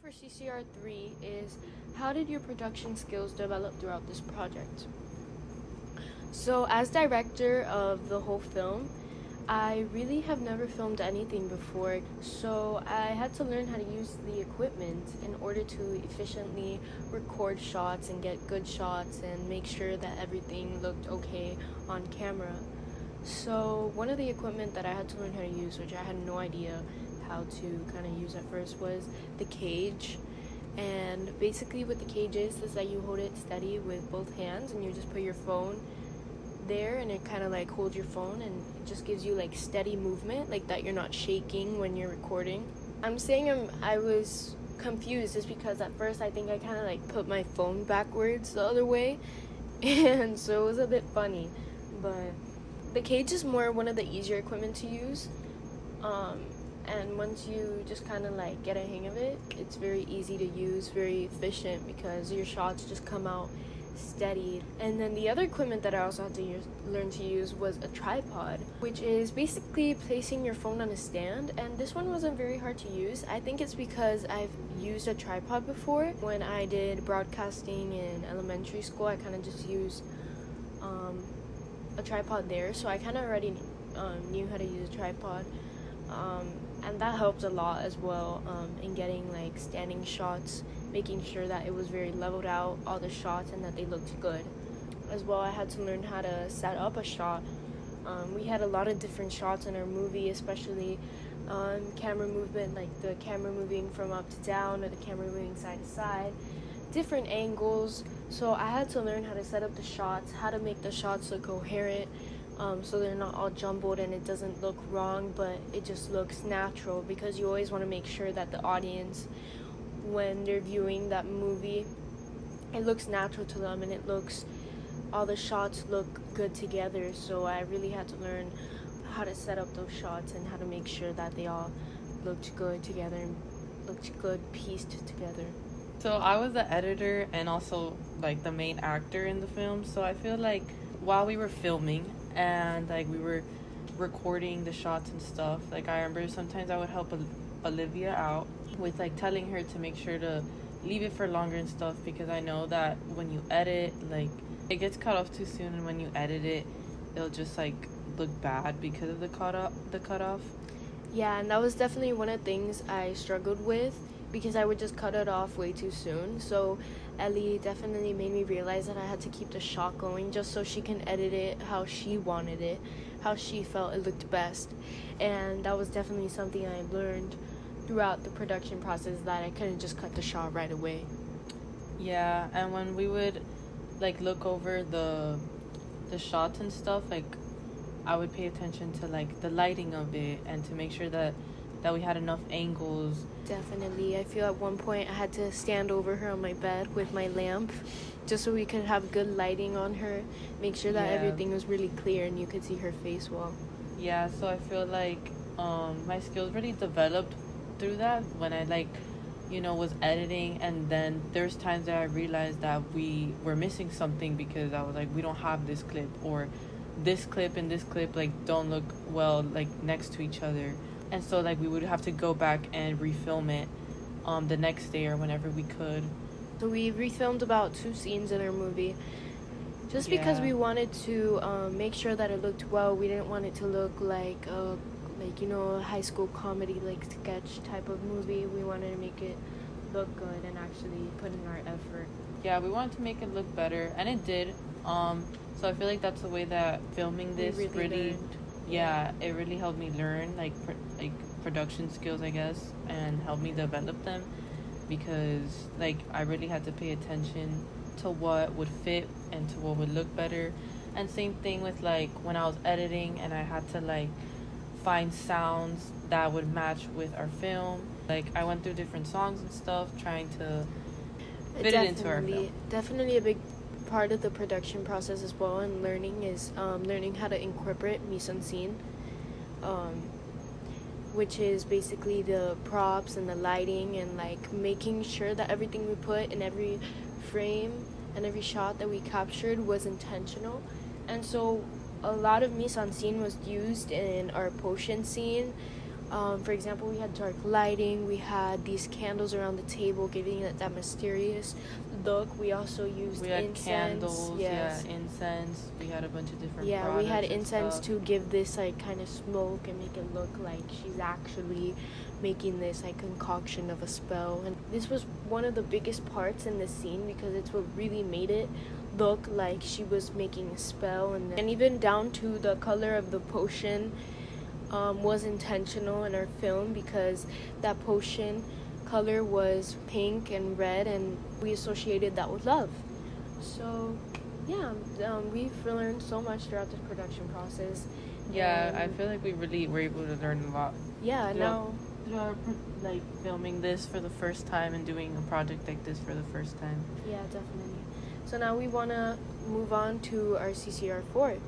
for CCR3 is, how did your production skills develop throughout this project? So as director of the whole film, I really have never filmed anything before, so I had to learn how to use the equipment in order to efficiently record shots and get good shots and make sure that everything looked okay on camera. So one of the equipment that I had to learn how to use, which I had no idea how to kind of use at first, was the cage. And basically what the cage is that you hold it steady with both hands and you just put your phone there and it kind of like holds your phone and it just gives you like steady movement, like that you're not shaking when you're recording. I'm saying I was confused just because at first I think I kind of like put my phone backwards the other way and so it was a bit funny, but the cage is more one of the easier equipment to use, and once you just kind of like get a hang of it, it's very easy to use, very efficient because your shots just come out steady. And then the other equipment that I also had to learn to use was a tripod, which is basically placing your phone on a stand, and this one wasn't very hard to use. I think it's because I've used a tripod before. When I did broadcasting in elementary school, I kind of just used a tripod there, so I kind of already knew how to use a tripod, and that helped a lot as well in getting like standing shots, making sure that it was very leveled out, all the shots, and that they looked good. As well, I had to learn how to set up a shot. We had a lot of different shots in our movie, especially camera movement, like the camera moving from up to down or the camera moving side to side, different angles. So I had to learn how to set up the shots, how to make the shots look coherent, so they're not all jumbled and it doesn't look wrong, but it just looks natural, because you always want to make sure that the audience, when they're viewing that movie, it looks natural to them and all the shots look good together. So I really had to learn how to set up those shots and how to make sure that they all looked good together and looked good pieced together. So I was the editor and also like the main actor in the film. So I feel like while we were filming and like we were recording the shots and stuff, like I remember sometimes I would help Olivia out with like telling her to make sure to leave it for longer and stuff, because I know that when you edit, like it gets cut off too soon, and when you edit it, it'll just like look bad because of the cutoff. Yeah, and that was definitely one of the things I struggled with, because I would just cut it off way too soon. So Ellie definitely made me realize that I had to keep the shot going just so she can edit it how she wanted it, how she felt it looked best. And that was definitely something I learned throughout the production process, that I couldn't just cut the shot right away. Yeah, and when we would like look over the shots and stuff, like I would pay attention to like the lighting of it and to make sure that we had enough angles. Definitely. I feel at one point I had to stand over her on my bed with my lamp just so we could have good lighting on her, make sure that everything was really clear and you could see her face well. Yeah, so I feel like my skills really developed through that when I like, was editing, and then there's times that I realized that we were missing something because I was like, we don't have this clip, or this clip and this clip like don't look well like next to each other. And so like we would have to go back and refilm it the next day or whenever we could. So we refilmed about 2 scenes in our movie just because we wanted to make sure that it looked well. We didn't want it to look like a high school comedy like sketch type of movie. We wanted to make it look good and actually put in our effort. Yeah, we wanted to make it look better, and it did. So I feel like that's the way that filming this really it really helped me learn like production skills, I guess, and helped me develop them, because like I really had to pay attention to what would fit and to what would look better. And same thing with like when I was editing and I had to like find sounds that would match with our film. Like I went through different songs and stuff trying to fit it into our film. Definitely a big part of the production process as well, and learning is learning how to incorporate mise-en-scene, which is basically the props and the lighting and like making sure that everything we put in every frame and every shot that we captured was intentional. And so a lot of mise-en-scene was used in our potion scene, For example, we had dark lighting, we had these candles around the table giving it that mysterious look. We also used We had incense. candles, Yes. yeah, incense. We had a bunch of different Yeah, we had products and incense stuff. to give this like kind of smoke and make it look like she's actually making this like concoction of a spell. And this was one of the biggest parts in the scene because it's what really made it look like she was making a spell. And even down to the color of the potion was intentional in our film because that potion color was pink and red, and we associated that with love. So yeah, we've learned so much throughout this production process. Yeah, And I feel like we really were able to learn a lot yeah, throughout- now through our like filming this for the first time and doing a project like this for the first time. yeah, definitely. So now we want to move on to our CCR4.